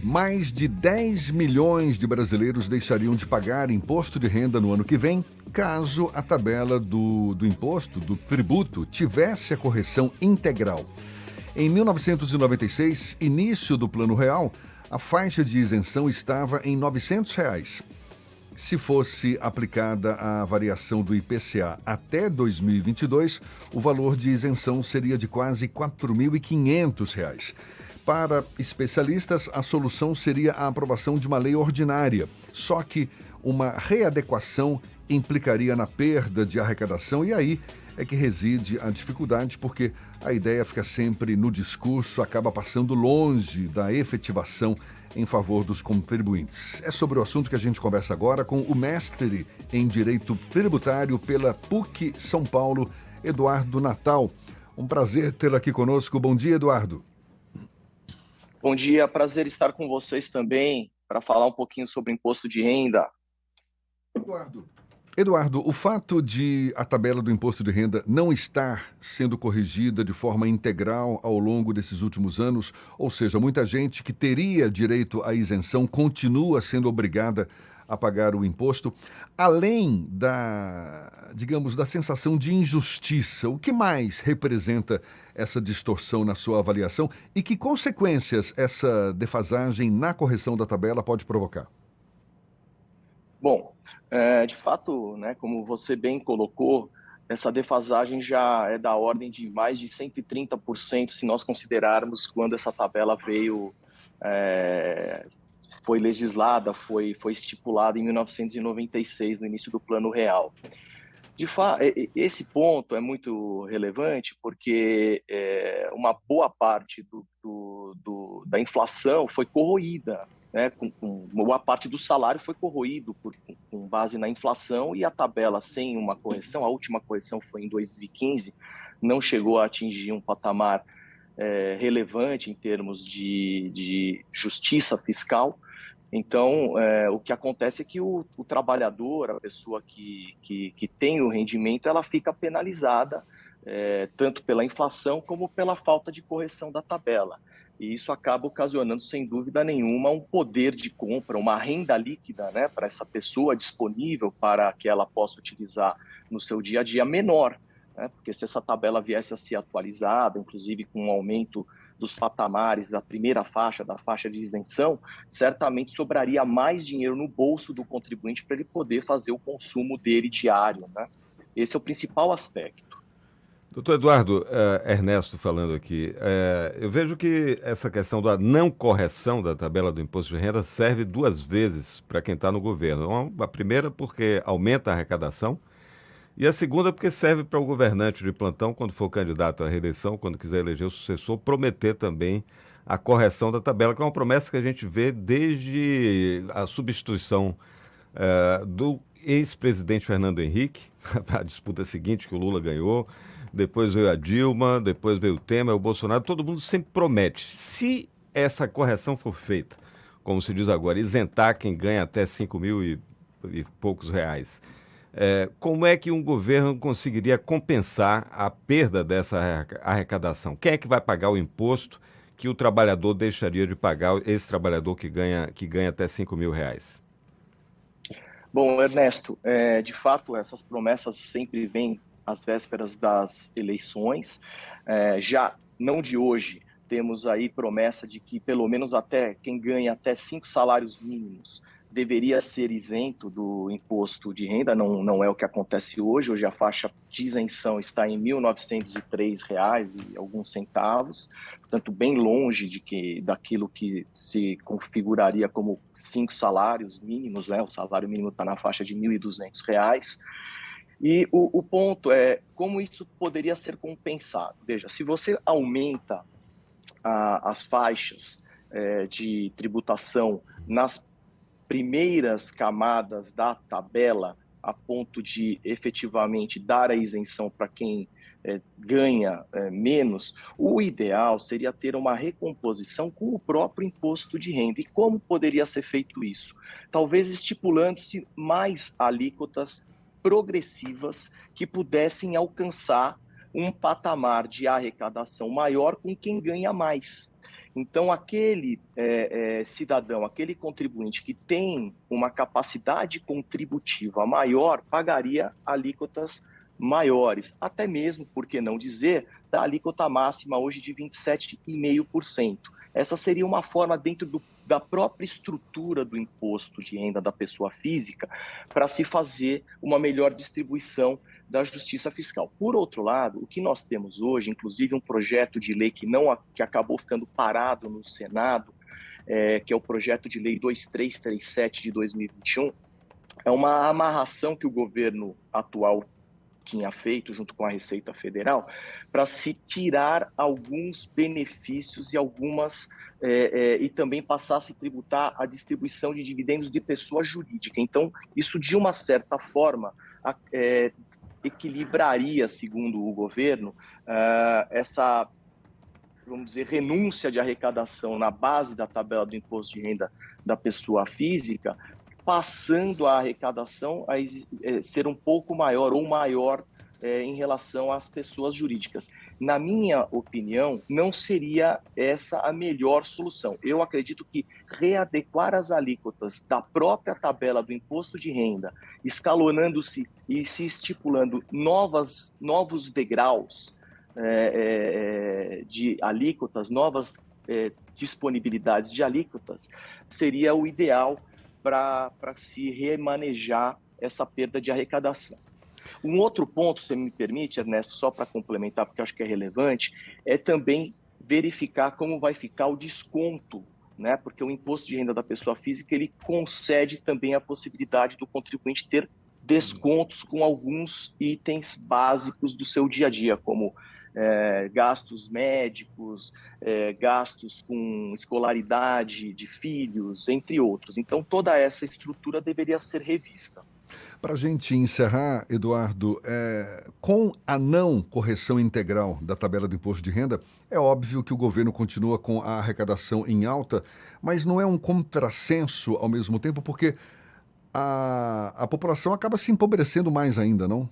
Mais de 10 milhões de brasileiros deixariam de pagar imposto de renda no ano que vem, caso a tabela do imposto, do tributo, tivesse a correção integral. Em 1996, início do Plano Real, a faixa de isenção estava em R$ 900. Se fosse aplicada a variação do IPCA até 2022, o valor de isenção seria de quase R$ 4.500. Para especialistas, a solução seria a aprovação de uma lei ordinária, só que uma readequação implicaria na perda de arrecadação e aí é que reside a dificuldade, porque a ideia fica sempre no discurso, acaba passando longe da efetivação em favor dos contribuintes. É sobre o assunto que a gente conversa agora com o mestre em Direito Tributário pela PUC São Paulo, Eduardo Natal. Um prazer tê-lo aqui conosco. Bom dia, Eduardo. Bom dia, prazer estar com vocês também para falar um pouquinho sobre imposto de renda. Eduardo, o fato de a tabela do imposto de renda não estar sendo corrigida de forma integral ao longo desses últimos anos, ou seja, muita gente que teria direito à isenção continua sendo obrigada a pagar o imposto, além da sensação de injustiça, o que mais representa essa distorção na sua avaliação e que consequências essa defasagem na correção da tabela pode provocar? Bom, de fato, né, como você bem colocou, essa defasagem já é da ordem de mais de 130% se nós considerarmos quando essa tabela foi legislada, foi estipulada em 1996, no início do Plano Real. De fato, esse ponto é muito relevante porque uma boa parte da inflação foi corroída, né? Boa parte do salário foi corroído com base na inflação e a tabela sem uma correção, a última correção foi em 2015, não chegou a atingir um patamar relevante em termos de justiça fiscal. Então, o que acontece é que o trabalhador, a pessoa que tem o rendimento, ela fica penalizada, tanto pela inflação como pela falta de correção da tabela. E isso acaba ocasionando, sem dúvida nenhuma, um poder de compra, uma renda líquida, né, para essa pessoa disponível para que ela possa utilizar no seu dia a dia menor, né? Porque se essa tabela viesse a ser atualizada, inclusive com um aumento dos patamares da primeira faixa, da faixa de isenção, certamente sobraria mais dinheiro no bolso do contribuinte para ele poder fazer o consumo dele diário, né? Esse é o principal aspecto. Doutor Eduardo, Ernesto falando aqui, eu vejo que essa questão da não correção da tabela do imposto de renda serve duas vezes para quem está no governo. A primeira porque aumenta a arrecadação e a segunda porque serve para o governante de plantão, quando for candidato à reeleição, quando quiser eleger o sucessor, prometer também a correção da tabela, que é uma promessa que a gente vê desde a substituição do ex-presidente Fernando Henrique, a disputa seguinte que o Lula ganhou, depois veio a Dilma, depois veio o Temer, o Bolsonaro, todo mundo sempre promete. Se essa correção for feita, como se diz agora, isentar quem ganha até 5 mil e poucos reais, como é que um governo conseguiria compensar a perda dessa arrecadação? Quem é que vai pagar o imposto que o trabalhador deixaria de pagar, esse trabalhador que ganha até 5 mil reais? Bom, Ernesto, de fato, essas promessas sempre vêm às vésperas das eleições. Já não de hoje, temos aí promessa de que pelo menos até quem ganha até 5 salários mínimos deveria ser isento do imposto de renda. Não é o que acontece hoje. Hoje a faixa de isenção está em R$ 1.903 e alguns centavos, portanto bem longe daquilo que se configuraria como 5 salários mínimos, né? O salário mínimo está na faixa de R$ 1.200. E o ponto é como isso poderia ser compensado. Veja, se você aumenta as faixas de tributação nas primeiras camadas da tabela, a ponto de efetivamente dar a isenção para quem ganha menos, o ideal seria ter uma recomposição com o próprio imposto de renda. E como poderia ser feito isso? Talvez estipulando-se mais alíquotas progressivas que pudessem alcançar um patamar de arrecadação maior com quem ganha mais. Então, aquele cidadão, aquele contribuinte que tem uma capacidade contributiva maior, pagaria alíquotas maiores, até mesmo, por que não dizer, da alíquota máxima hoje de 27,5%. Essa seria uma forma, dentro da própria estrutura do imposto de renda da pessoa física, para se fazer uma melhor distribuição da justiça fiscal. Por outro lado, o que nós temos hoje, inclusive um projeto de lei que acabou ficando parado no Senado, que é o projeto de lei 2337 de 2021, é uma amarração que o governo atual tinha feito junto com a Receita Federal para se tirar alguns benefícios e também passar a se tributar a distribuição de dividendos de pessoa jurídica. Então, isso de uma certa forma equilibraria, segundo o governo, essa, vamos dizer, renúncia de arrecadação na base da tabela do imposto de renda da pessoa física, passando a arrecadação a ser um pouco maior ou maior em relação às pessoas jurídicas. Na minha opinião, não seria essa a melhor solução. Eu acredito que readequar as alíquotas da própria tabela do imposto de renda, escalonando-se e se estipulando novos degraus de alíquotas, novas disponibilidades de alíquotas, seria o ideal para se remanejar essa perda de arrecadação. Um outro ponto, se me permite, Ernesto, só para complementar, porque eu acho que é relevante, é também verificar como vai ficar o desconto, né? Porque o imposto de renda da pessoa física, ele concede também a possibilidade do contribuinte ter descontos com alguns itens básicos do seu dia a dia, como gastos médicos, gastos com escolaridade de filhos, entre outros. Então, toda essa estrutura deveria ser revista. Para a gente encerrar, Eduardo, com a não correção integral da tabela do imposto de renda, é óbvio que o governo continua com a arrecadação em alta, mas não é um contrassenso ao mesmo tempo, porque a população acaba se empobrecendo mais ainda, não?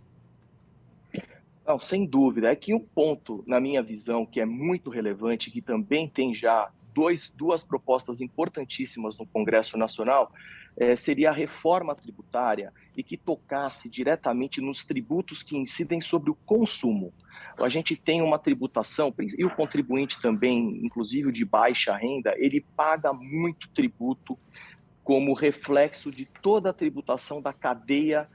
Não, sem dúvida. É que um ponto, na minha visão, que é muito relevante, que também tem já duas propostas importantíssimas no Congresso Nacional, seria a reforma tributária e que tocasse diretamente nos tributos que incidem sobre o consumo. A gente tem uma tributação, e o contribuinte também, inclusive o de baixa renda, ele paga muito tributo como reflexo de toda a tributação da cadeia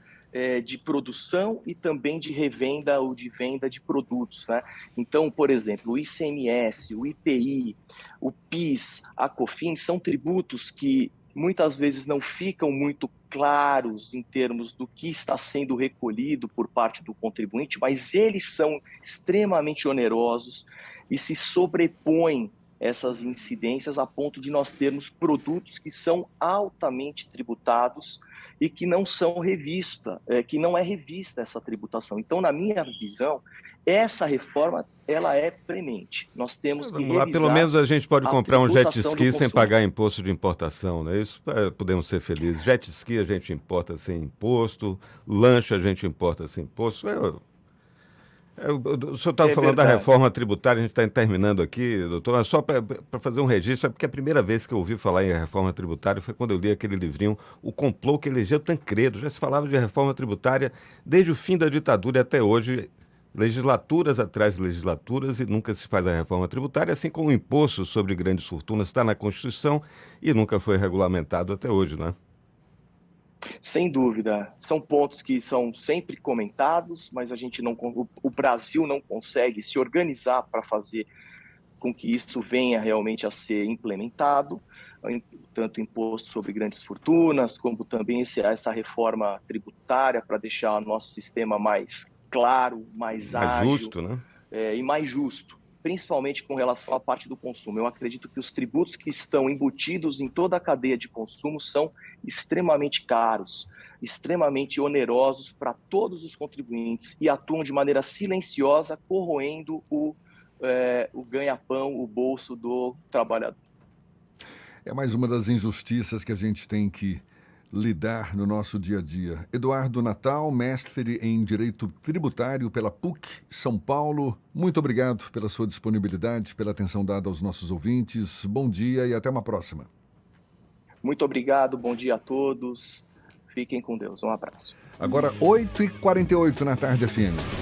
de produção e também de revenda ou de venda de produtos, né? Então, por exemplo, o ICMS, o IPI, o PIS, a COFINS são tributos que muitas vezes não ficam muito claros em termos do que está sendo recolhido por parte do contribuinte, mas eles são extremamente onerosos e se sobrepõem essas incidências a ponto de nós termos produtos que são altamente tributados e que não são que não é revista essa tributação. Então, na minha visão, essa reforma ela é premente. Nós temos que Vamos lá, revisar pelo menos a gente pode comprar um jet tributação ski do sem consumo. pagar imposto de importação, não é isso? Podemos ser felizes. Jet ski a gente importa sem imposto, lanche a gente importa sem imposto. O senhor estava falando da reforma tributária, a gente está terminando aqui, doutor, mas só para fazer um registro, porque a primeira vez que eu ouvi falar em reforma tributária foi quando eu li aquele livrinho, O Complô que Elegeu Tancredo. Já se falava de reforma tributária desde o fim da ditadura e até hoje, legislaturas atrás de legislaturas, e nunca se faz a reforma tributária, assim como o imposto sobre grandes fortunas está na Constituição e nunca foi regulamentado até hoje, não é? Sem dúvida, são pontos que são sempre comentados, mas o Brasil não consegue se organizar para fazer com que isso venha realmente a ser implementado, tanto o imposto sobre grandes fortunas, como também essa reforma tributária para deixar o nosso sistema mais claro, mais ágil, justo, né? E mais justo, principalmente com relação à parte do consumo. Eu acredito que os tributos que estão embutidos em toda a cadeia de consumo são extremamente caros, extremamente onerosos para todos os contribuintes e atuam de maneira silenciosa, corroendo o ganha-pão, o bolso do trabalhador. É mais uma das injustiças que a gente tem que lidar no nosso dia a dia. Eduardo Natal, mestre em Direito Tributário pela PUC São Paulo, muito obrigado pela sua disponibilidade, pela atenção dada aos nossos ouvintes. Bom dia e até uma próxima. Muito obrigado, bom dia a todos. Fiquem com Deus, um abraço. Agora, 8h48 na tarde FM.